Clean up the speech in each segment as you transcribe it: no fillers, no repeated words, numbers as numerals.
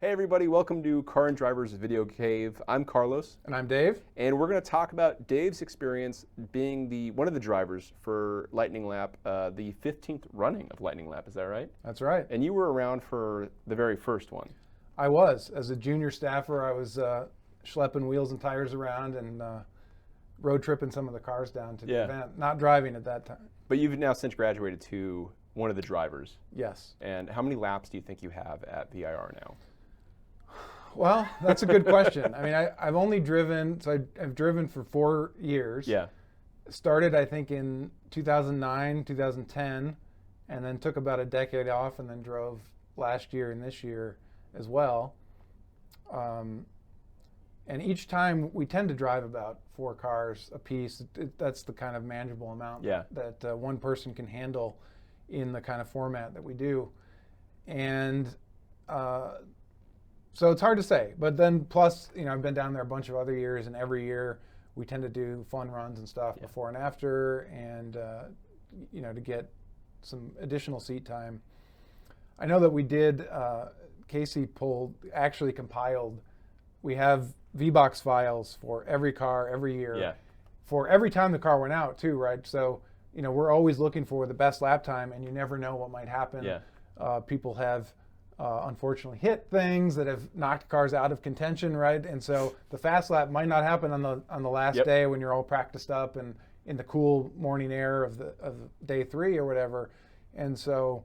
Hey everybody, welcome to Car and Driver's Video Cave. I'm Carlos. And I'm Dave. And we're going to talk about Dave's experience being one of the drivers for Lightning Lap, the 15th running of Lightning Lap, is that right? That's right. And you were around for the very first one. I was. As a junior staffer, I was schlepping wheels and tires around and road tripping some of the cars down to the event. Not driving at that time. But you've now since graduated to one of the drivers. Yes. And how many laps do you think you have at VIR now? Well, that's a good question. I mean, I've only driven, so I've driven for 4 years. Yeah. Started, I think, in 2009, 2010, and then took about a decade off and then drove last year and this year as well. And each time we tend to drive about 4 cars a piece. That's the kind of manageable amount that one person can handle in the kind of format that we do. And so it's hard to say, but then plus, I've been down there a bunch of other years, and every year we tend to do fun runs and stuff before and after, and to get some additional seat time. I know that we did. Casey actually compiled. We have VBox files for every car every year, for every time the car went out too, right? So we're always looking for the best lap time, and you never know what might happen. People have. Unfortunately hit things that have knocked cars out of contention, right? And so the fast lap might not happen on the last day when you're all practiced up and in the cool morning air of day 3 or whatever. And so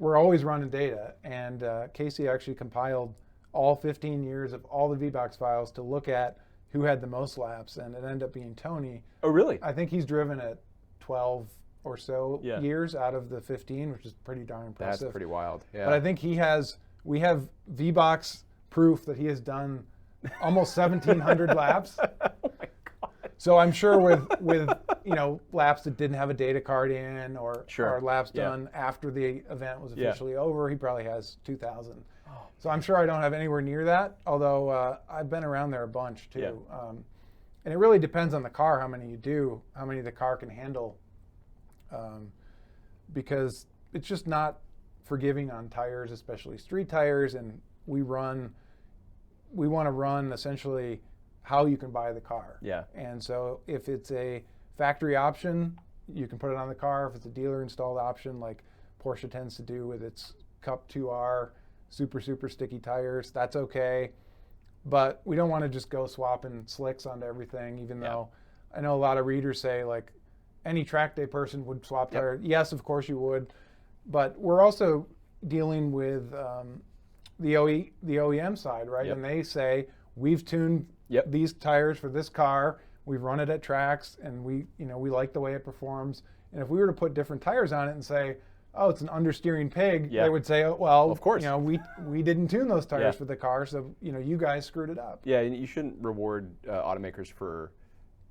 we're always running data. And Casey actually compiled all 15 years of all the VBox files to look at who had the most laps, and it ended up being Tony. Oh, really? I think he's driven at 12 or so years out of the 15, which is pretty darn impressive. That's pretty wild. Yeah. But I think we have VBox proof that he has done almost 1,700 laps. Oh my God. So I'm sure with laps that didn't have a data card in or laps done after the event was officially over, he probably has 2,000. Oh. So I'm sure I don't have anywhere near that, although I've been around there a bunch too. Yeah. And it really depends on the car, how many you do, how many the car can handle. Because it's just not forgiving on tires, especially street tires, and we want to run essentially how you can buy the car. Yeah. And so if it's a factory option, you can put it on the car. If it's a dealer installed option, like Porsche tends to do with its Coupe 2R super sticky tires, that's okay. But we don't want to just go swapping slicks onto everything, even though I know a lot of readers say, like, any track day person would swap tires. Yes, of course you would. But we're also dealing with the OEM side, right? And they say, we've tuned these tires for this car, we've run it at tracks, and we like the way it performs. And if we were to put different tires on it and say, oh, it's an understeering pig, they would say, oh, well, of course, we didn't tune those tires for the car, so you guys screwed it up. Yeah, and you shouldn't reward automakers for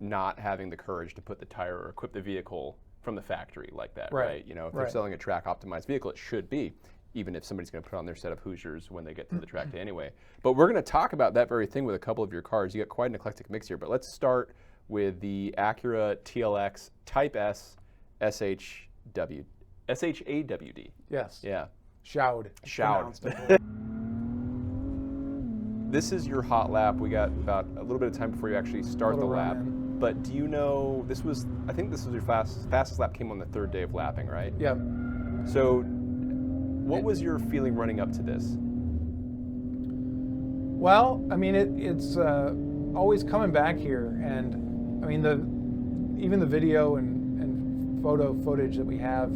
not having the courage to put the tire or equip the vehicle from the factory like that, right? If they're selling a track optimized vehicle, it should be, even if somebody's going to put on their set of Hoosiers when they get to the track day anyway. But we're going to talk about that very thing with a couple of your cars. You got quite an eclectic mix here, but let's start with the Acura TLX Type S SH-AWD. Yes. Yeah. SH-AWD. This is your hot lap. We got about a little bit of time before you actually start the lap. But do you know, I think this was your fastest lap came on the 3rd day of lapping, right? Yeah. So what was your feeling running up to this? Well, I mean, it's always coming back here. And I mean, even the video and footage that we have,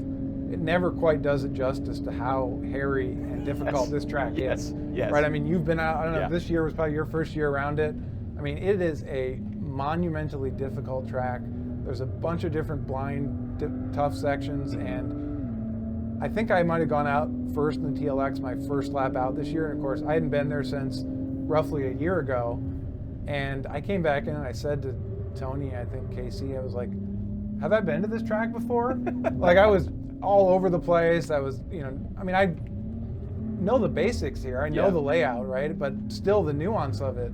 it never quite does it justice to how hairy and difficult this track is. Yes. Right? I mean, you've been out, I don't know, this year was probably your first year around it. I mean, it is a monumentally difficult track. There's a bunch of different blind, tough sections, and I think I might have gone out first in the TLX my first lap out this year, and of course, I hadn't been there since roughly a year ago, and I came back in and I said to Tony, I think Casey, I was like, have I been to this track before? Like, I was all over the place. I was, I mean, I know the basics here. I know the layout, right? But still the nuance of it,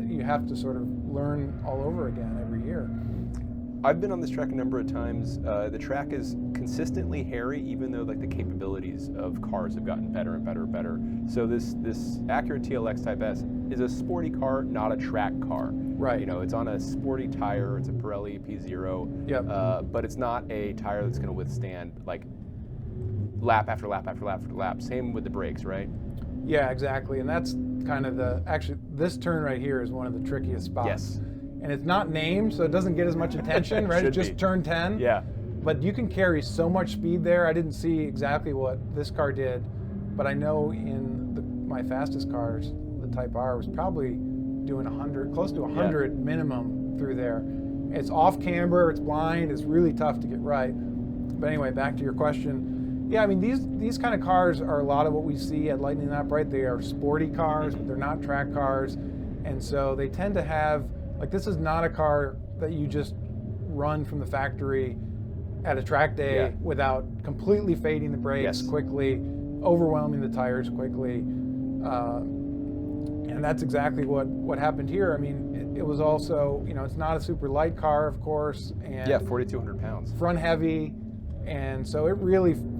you have to sort of learn all over again every year. I've been on this track a number of times. The track is consistently hairy, even though like the capabilities of cars have gotten better and better and better. So this Acura TLX Type S is a sporty car, not a track car. Right. You know, it's on a sporty tire. It's a Pirelli P0. Yep. But it's not a tire that's going to withstand like lap after lap after lap after lap. Same with the brakes, right? Yeah, exactly. And that's kind of actually, this turn right here is one of the trickiest spots. Yes. And it's not named, so it doesn't get as much attention, right? It's just turn 10. Yeah. But you can carry so much speed there. I didn't see exactly what this car did, but I know in my fastest cars, the Type R was probably doing 100, close to 100 minimum through there. It's off camber, it's blind, it's really tough to get right. But anyway, back to your question. Yeah, I mean, these kind of cars are a lot of what we see at Lightning Lap, right? They are sporty cars, but they're not track cars. And so they tend to have, like, this is not a car that you just run from the factory at a track day without completely fading the brakes quickly, overwhelming the tires quickly. And that's exactly what happened here. I mean, it was also, you know, it's not a super light car, of course. And 4,200 pounds. Front heavy. And so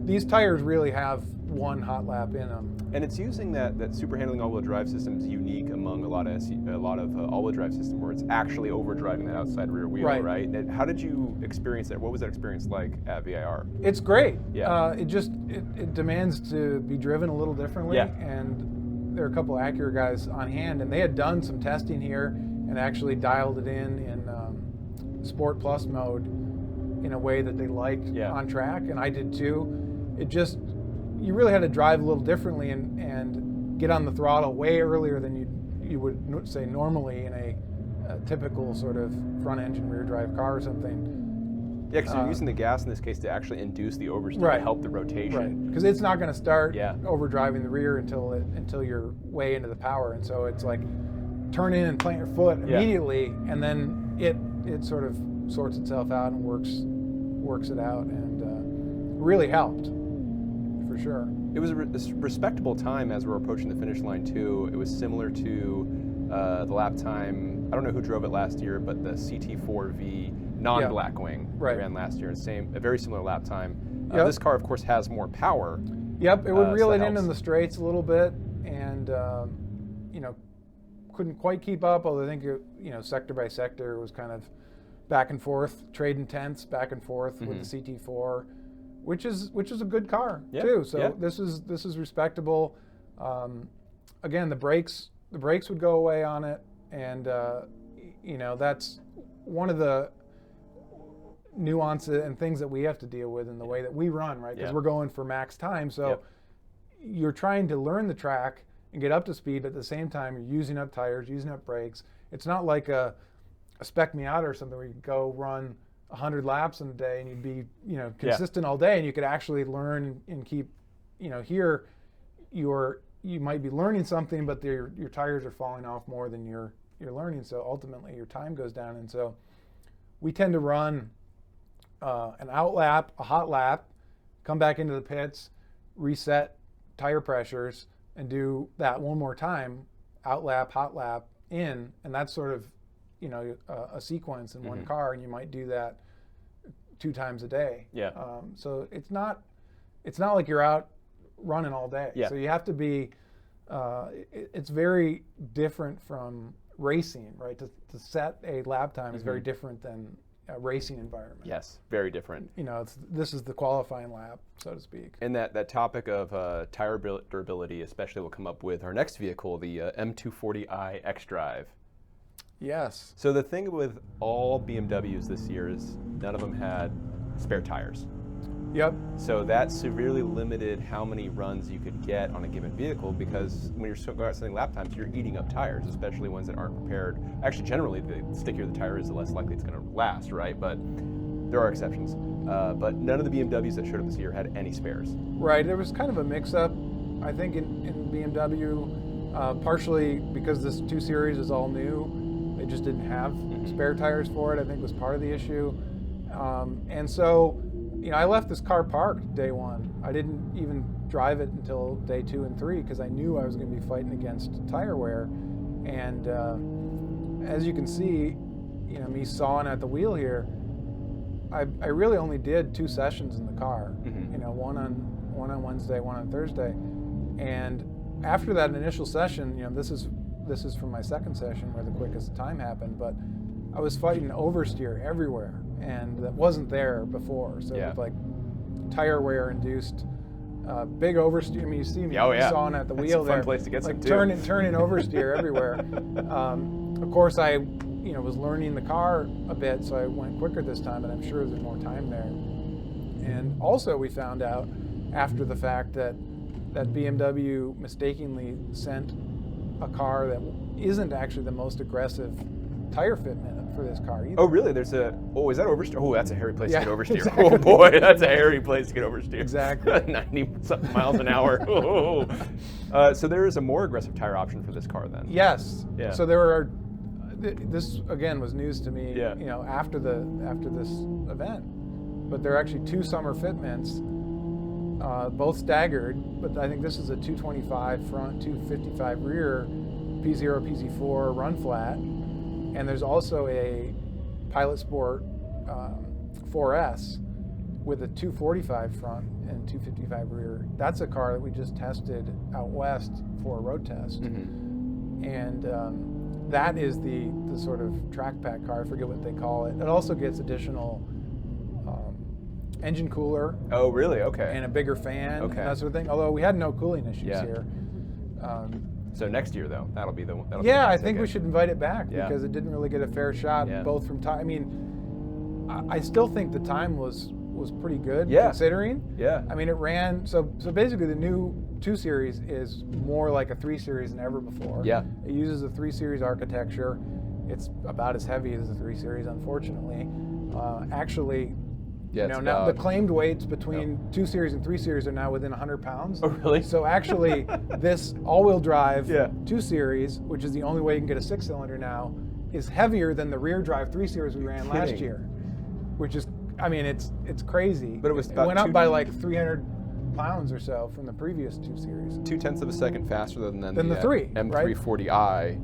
these tires really have one hot lap in them. And it's using that super handling all-wheel drive system is unique among a lot of all-wheel drive system where it's actually overdriving that outside rear wheel, right? How did you experience that? What was that experience like at VIR? It's great. Yeah. It demands to be driven a little differently. Yeah. And there are a couple of Acura guys on hand, and they had done some testing here and actually dialed it in Sport Plus mode in a way that they liked on track, and I did too. You really had to drive a little differently and get on the throttle way earlier than you would say normally in a typical sort of front engine rear drive car or something. Yeah, because you're using the gas in this case to actually induce the oversteer to help the rotation. Right, because it's not going to start overdriving the rear until you're way into the power, and so it's like turn in and plant your foot immediately, and then it sort of sorts itself out and works it out, and really helped. For sure. It was a respectable time as we're approaching the finish line too. It was similar to the lap time. I don't know who drove it last year, but the CT4V non-Blackwing ran last year. A very similar lap time. This car, of course, has more power. Yep, it would reel it in the straights a little bit, and couldn't quite keep up. Although I think sector by sector was kind of back and forth, trading tenths back and forth with the CT4. Which is a good car too. So this is respectable. Again, the brakes would go away on it, and that's one of the nuances and things that we have to deal with in the way that we run, right? Because we're going for max time. So you're trying to learn the track and get up to speed, but at the same time you're using up tires, using up brakes. It's not like a spec Miata or something where you go run 100 laps in a day and you'd be consistent all day, and you could actually learn and keep here you might be learning something, but your tires are falling off more than you're learning, so ultimately your time goes down. And so we tend to run an out lap, a hot lap, come back into the pits, reset tire pressures, and do that one more time, out lap, hot lap, in, and that's sort of a sequence in one car, and you might do that 2 times a day. Yeah. So it's not like you're out running all day. Yeah. So you have to be. It's very different from racing, right? To set a lap time is very different than a racing environment. Yes, very different. This is the qualifying lap, so to speak. And that topic of tire durability, especially, will come up with our next vehicle, the M240i xDrive. Yes. So the thing with all BMWs this year is none of them had spare tires. Yep. So that severely limited how many runs you could get on a given vehicle, because when you're setting lap times, you're eating up tires, especially ones that aren't prepared. Actually, generally, the stickier the tire is, the less likely it's going to last, right? But there are exceptions. But none of the BMWs that showed up this year had any spares. Right. There was kind of a mix-up, I think, in BMW, partially because this 2 Series is all new. They just didn't have spare tires for it, I think was part of the issue. And so, I left this car parked day 1. I didn't even drive it until day 2 and 3 because I knew I was going to be fighting against tire wear. And as you can see, me sawing at the wheel here, I really only did 2 sessions in the car. You know, one on Wednesday, one on Thursday, and after that initial session, you know, this is from my second session where the quickest time happened, but I was fighting oversteer everywhere, and that wasn't there before. So it was like tire wear induced. Big oversteer. I mean, you see me sawing at the wheel there. It's a fun place to get like some too. Turning oversteer everywhere. Of course, I was learning the car a bit, so I went quicker this time, and I'm sure there's more time there. And also, we found out after the fact that BMW mistakenly sent a car that isn't actually the most aggressive tire fitment for this car either. Oh, really? Is that oversteer? Oh, that's a hairy place to get oversteer. Exactly. Oh boy, that's a hairy place to get oversteer. Exactly. 90-something miles an hour. So there is a more aggressive tire option for this car then? Yes. Yeah. So there are, this again was news to me, Yeah. you know, after this event. But there are actually 2 summer fitments, both staggered, but I think this is a 225 front, 255 rear, P0, PZ4 run flat. And there's also a Pilot Sport 4S with a 245 front and 255 rear. That's a car that we just tested out west for a road test. And that is the sort of track pack car. I forget what they call it. It also gets additional engine cooler. Oh, really? Okay. And a bigger fan Okay. and that sort of thing. Although we had no cooling issues here. So next year, though, that'll be the I think we should invite it back Yeah. because it didn't really get a fair shot, both from time. I mean, I still think the time was pretty good considering. Yeah. I mean, it ran, so basically the new 2 Series is more like a 3 Series than ever before. Yeah. It uses a 3 Series architecture. It's about as heavy as the 3 Series, unfortunately. Actually, now the claimed weights between 2 Series and 3 Series are now within 100 pounds. Oh, really? So actually, this all-wheel drive 2 Series, which is the only way you can get a 6-cylinder now, is heavier than the rear drive 3 Series we ran last year, which is, I mean, it's crazy. But it went up by like 300 pounds or so from the previous 2 Series. 0.2 of a second faster than the 3, M340i,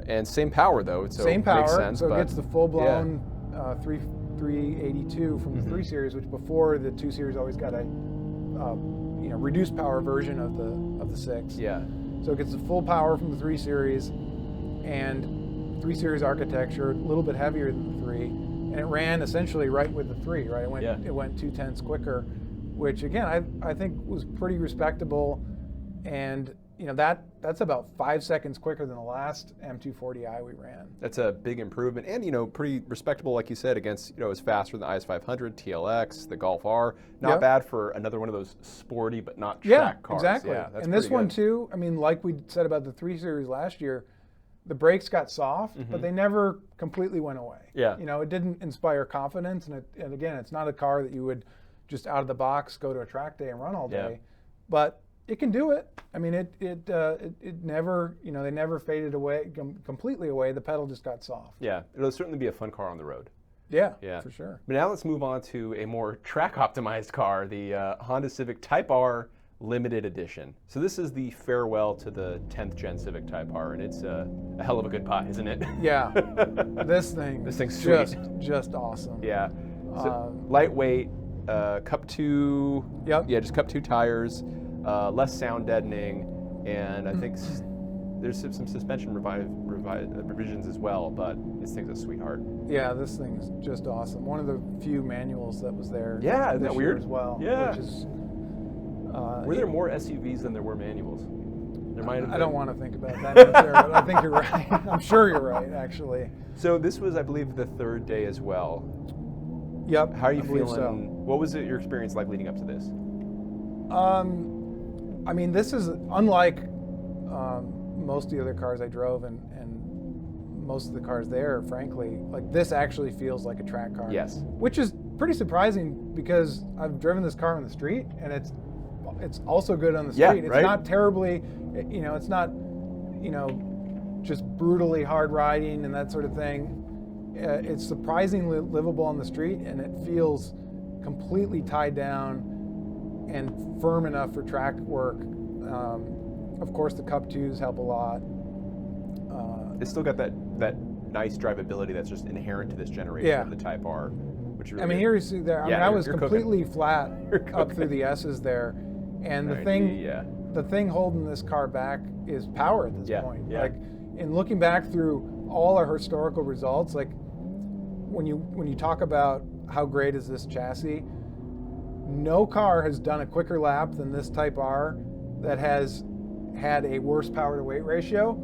and same power though. So same power, makes sense, so it gets the full-blown 382 from the 3 Series, which before the 2 Series always got a reduced power version of the 6. Yeah. So it gets the full power from the 3 Series and 3 Series architecture, a little bit heavier than the 3, and it ran essentially right with the 3. Right, it went 0.2 quicker, which again I think was pretty respectable, and that's about 5 seconds quicker than the last M240i we ran. That's a big improvement, and pretty respectable, like you said, against it's faster than the IS500, TLX, the Golf R. Not bad for another one of those sporty but not track cars. Exactly. Yeah, that's and this one good. too. I mean, like we said about the 3 Series last year, the brakes got soft, but they never completely went away. Yeah. It didn't inspire confidence, and again, it's not a car that you would just out of the box go to a track day and run all day, but it can do it. I mean, it never, they never faded away, completely away. The pedal just got soft. Yeah, it'll certainly be a fun car on the road. Yeah, Yeah, for sure. But now let's move on to a more track-optimized car, the Honda Civic Type R Limited Edition. So this is the farewell to the 10th Gen Civic Type R, and it's a hell of a good pie, isn't it? Yeah, this thing's sweet. just awesome. Yeah, so lightweight, Cup 2. Yep. Yeah, just Cup 2 tires. Less sound deadening, and I think there's some suspension revisions as well, but this thing's a sweetheart. Yeah, this thing's just awesome. One of the few manuals that was there. Yeah, isn't that weird? As well. Yeah. Which is, were there more SUVs than there were manuals? There might have been. I don't want to think about that answer, but I think you're right. I'm sure you're right, actually. So this was, I believe, the 3rd day as well. Yep. How are you feeling? So. What was your experience like leading up to this? I mean, this is unlike most of the other cars I drove, and most of the cars there, frankly. Like, this actually feels like a track car. Yes. Which is pretty surprising because I've driven this car on the street, and it's also good on the street. Yeah, It's right? not terribly, it's not, just brutally hard riding and that sort of thing. It's surprisingly livable on the street, and it feels completely tied down and firm enough for track work. Of course, the Cup 2s help a lot. It's still got that nice drivability that's just inherent to this generation of the Type R. which really I mean, here you see there. I mean, I was completely flat up through the S's there, and the thing holding this car back is power at this point. Yeah. Like, in looking back through all our historical results, like when you talk about how great is this chassis, no car has done a quicker lap than this Type R that has had a worse power to weight ratio.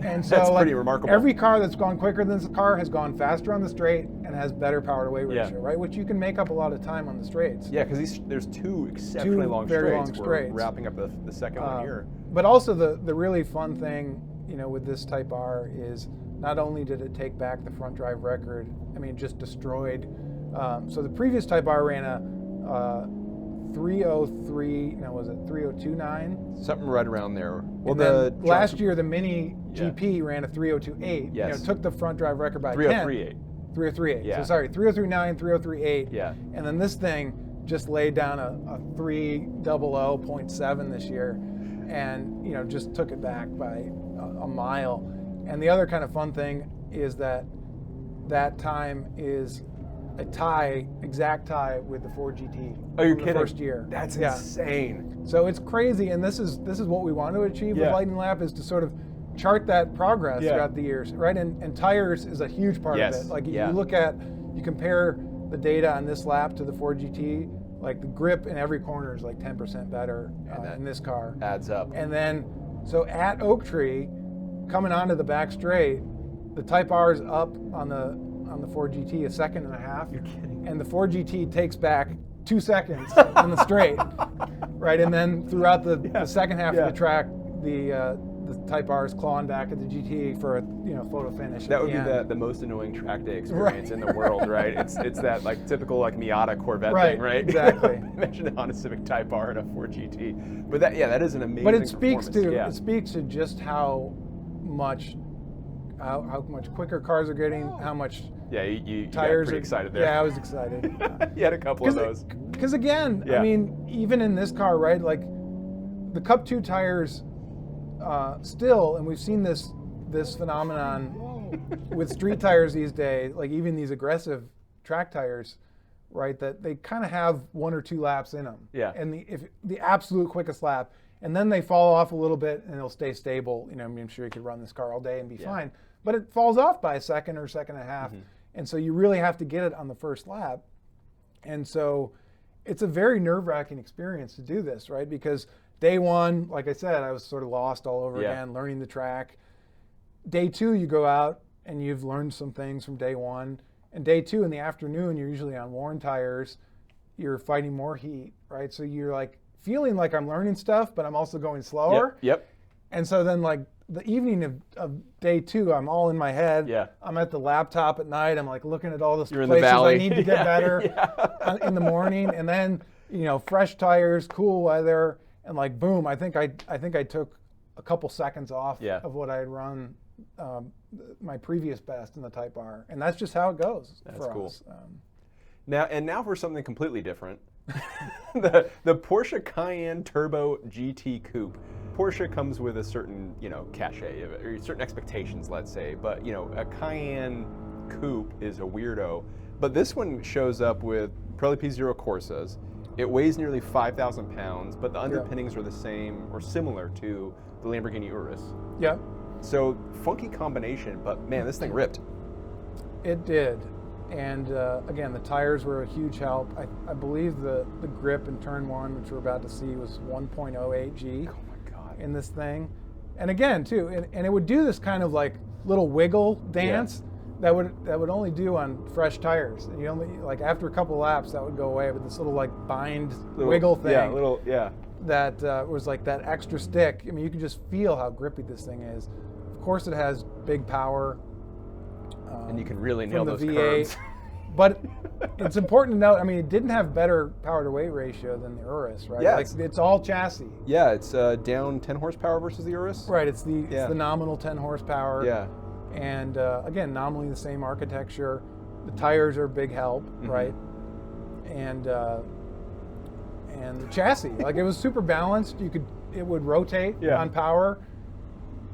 And so that's pretty remarkable. Every car that's gone quicker than this car has gone faster on the straight and has better power to weight ratio, right? Which you can make up a lot of time on the straights. Yeah, because there's two exceptionally long very straights. long straights. We're wrapping up the second one here. But also the really fun thing, with this Type R is not only did it take back the front drive record, I mean, it just destroyed. So the previous Type R ran a 303, was it 3029? Something right around there. Well, last year the Mini GP ran a 3028. Yes. Took the front drive record by 3038. 10. 3038. Yeah. So sorry, 3039, 3038. Yeah. And then this thing just laid down a 300.7 this year, and just took it back by a mile. And the other kind of fun thing is that time is a exact tie with the Ford GT. Oh, you're kidding? The first year. That's insane. So it's crazy, and this is what we want to achieve with Lightning Lap, is to sort of chart that progress throughout the years, right? And tires is a huge part of it. Like if you compare the data on this lap to the Ford GT, like the grip in every corner is like 10% better in this car. Adds up. And then, so at Oak Tree, coming onto the back straight, the Type R is up on the Ford GT a second and a half. You're kidding. And the Ford GT takes back 2 seconds on the straight, right? And then throughout the second half of the track, the Type R is clawing back at the GT for a photo finish. That would be the most annoying track day experience in the world, right? It's that like typical like Miata Corvette thing, right? Exactly. Imagine it on a Civic Type R and a Ford GT. But that is an amazing. But it speaks to just how much quicker cars are getting, how much you tires got pretty excited there. Yeah, I was excited. You had a couple of those. Because again, I mean, even in this car, right? Like the Cup 2 tires, still, and we've seen this phenomenon with street tires these days, like even these aggressive track tires, right? That they kind of have 1 or 2 laps in them. Yeah. And if the absolute quickest lap, and then they fall off a little bit, and they'll stay stable. I'm sure you could run this car all day and be fine. But it falls off by a second or second and a half. And so you really have to get it on the first lap. And so it's a very nerve-wracking experience to do this, right? Because day one, like I said, I was sort of lost all over again, learning the track. Day 2, you go out and you've learned some things from day 1. And day 2 in the afternoon, you're usually on worn tires. You're fighting more heat, right? So you're like feeling like I'm learning stuff, but I'm also going slower. Yep. And so then like the evening of day 2, I'm all in my head. Yeah. I'm at the laptop at night. I'm like looking at all the places I need to get better in the morning. And then, fresh tires, cool weather, and like boom, I think I took a couple seconds off of what I had run my previous best in the Type R. And that's just how it goes for us. Now for something completely different. the Porsche Cayenne Turbo GT Coupe. Porsche comes with a certain, cachet, or certain expectations, let's say. But, a Cayenne Coupe is a weirdo. But this one shows up with Pirelli P0 Corsas. It weighs nearly 5,000 pounds, but the underpinnings are the same or similar to the Lamborghini Urus. Yeah. So funky combination, but man, this thing ripped. It did. And again, the tires were a huge help. I believe the grip in turn 1, which we're about to see, was 1.08 G. Oh my God. In this thing. And again, too, and it would do this kind of like little wiggle dance that would only do on fresh tires. And you only, like after a couple laps, that would go away. But this little like wiggle thing. That was like that extra stick. I mean, you can just feel how grippy this thing is. Of course, it has big power. And you can really nail those V8. curves. But it's important to note, I mean, it didn't have better power to weight ratio than the Urus, right? Yeah, like it's all chassis. Yeah, it's down 10 horsepower versus the Urus. Right, it's the nominal 10 horsepower. Yeah. And again, nominally the same architecture. The tires are a big help, right? And the chassis, like it was super balanced. It would rotate on power.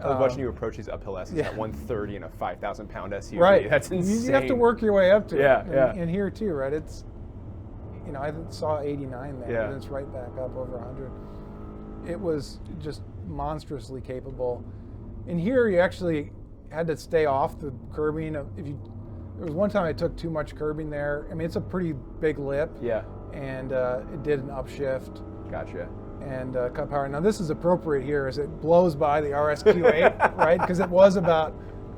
I was watching you approach these uphill S's at 130 in a 5,000-pound SUV. Right. That's insane. You have to work your way up to it. Yeah. And here too, right? It's, I saw 89 there, and it's right back up over 100. It was just monstrously capable. And here you actually had to stay off the curbing. There was one time I took too much curbing there. I mean, it's a pretty big lip. Yeah. And it did an upshift. Gotcha. And cut power. Now this is appropriate here as it blows by the RSQ8, right? Because it was about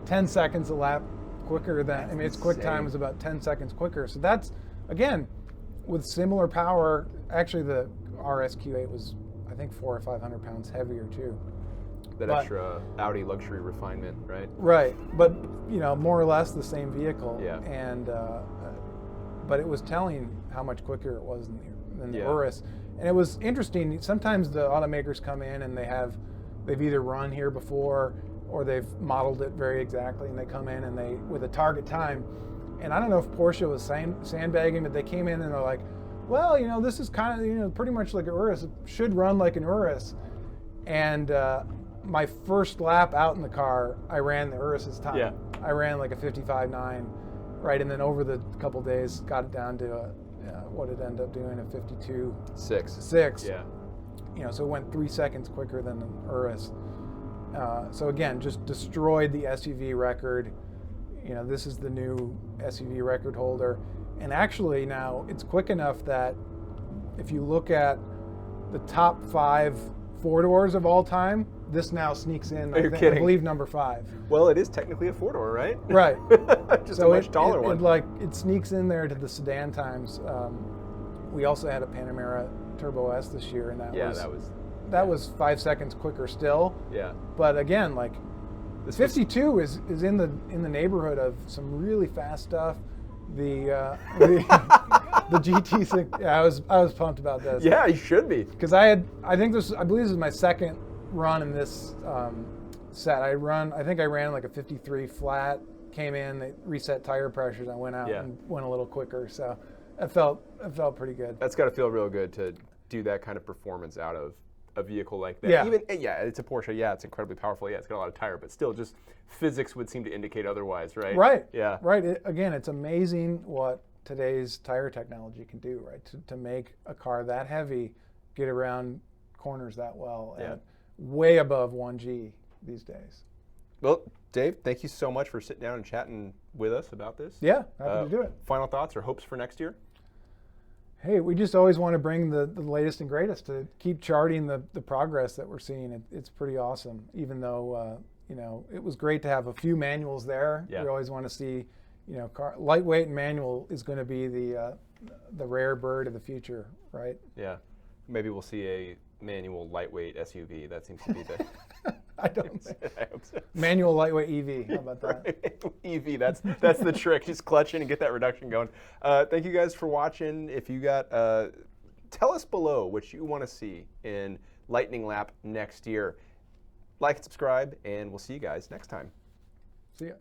10 seconds a lap quicker than, its quick time was about 10 seconds quicker. So that's, again, with similar power, actually the RSQ8 was, I think, 400 or 500 pounds heavier too. That extra Audi luxury refinement, right? Right, but more or less the same vehicle. Yeah. And but it was telling how much quicker it was than the Urus. And it was interesting. Sometimes the automakers come in and they've either run here before or they've modeled it very exactly, and they come in and with a target time. And I don't know if Porsche was sandbagging, but they came in and they're like, well, this is kind of pretty much like an Urus. It should run like an Urus. And my first lap out in the car, I ran the Urus's time. Yeah. I ran like a 55.9, right? And then over the couple days, got it down to what it ended up doing, a 52.6. Yeah. So it went 3 seconds quicker than the Urus. So again, just destroyed the SUV record. This is the new SUV record holder. And actually now it's quick enough that if you look at the top 5 four-doors of all time, this now sneaks in, I believe, number 5. Well, it is technically a four-door, right? Right. Just so a much taller one. It sneaks in there to the sedan times. We also had a Panamera Turbo S this year, and that was 5 seconds quicker still. Yeah. But again, the 52 is in the neighborhood of some really fast stuff. The GT6. Yeah, I was pumped about this. Yeah, you should be. Because I believe this is my second run in this set. I think I ran like a 53 flat. Came in, they reset tire pressures. I went out and went a little quicker. So it felt pretty good. That's got to feel real good to do that kind of performance out of a vehicle like that. Yeah. It's a Porsche. Yeah, it's incredibly powerful. Yeah, it's got a lot of tire, but still, just physics would seem to indicate otherwise, right? Right. Yeah. Right. Again, it's amazing what today's tire technology can do, right? To make a car that heavy get around corners that well, and way above 1G these days. Well, Dave, thank you so much for sitting down and chatting with us about this. Yeah, happy to do it. Final thoughts or hopes for next year? Hey, we just always want to bring the latest and greatest to keep charting the progress that we're seeing. It's pretty awesome, even though, it was great to have a few manuals there. Yeah. We always want to see, lightweight and manual is going to be the rare bird of the future, right? Yeah. Maybe we'll see a manual lightweight SUV. That seems to be the... I don't think. I hope so. Manual lightweight EV. How about that? Right. EV. That's the trick. Just clutch in and get that reduction going. Thank you guys for watching. If you got, tell us below what you want to see in Lightning Lap next year. Like and subscribe, and we'll see you guys next time. See ya.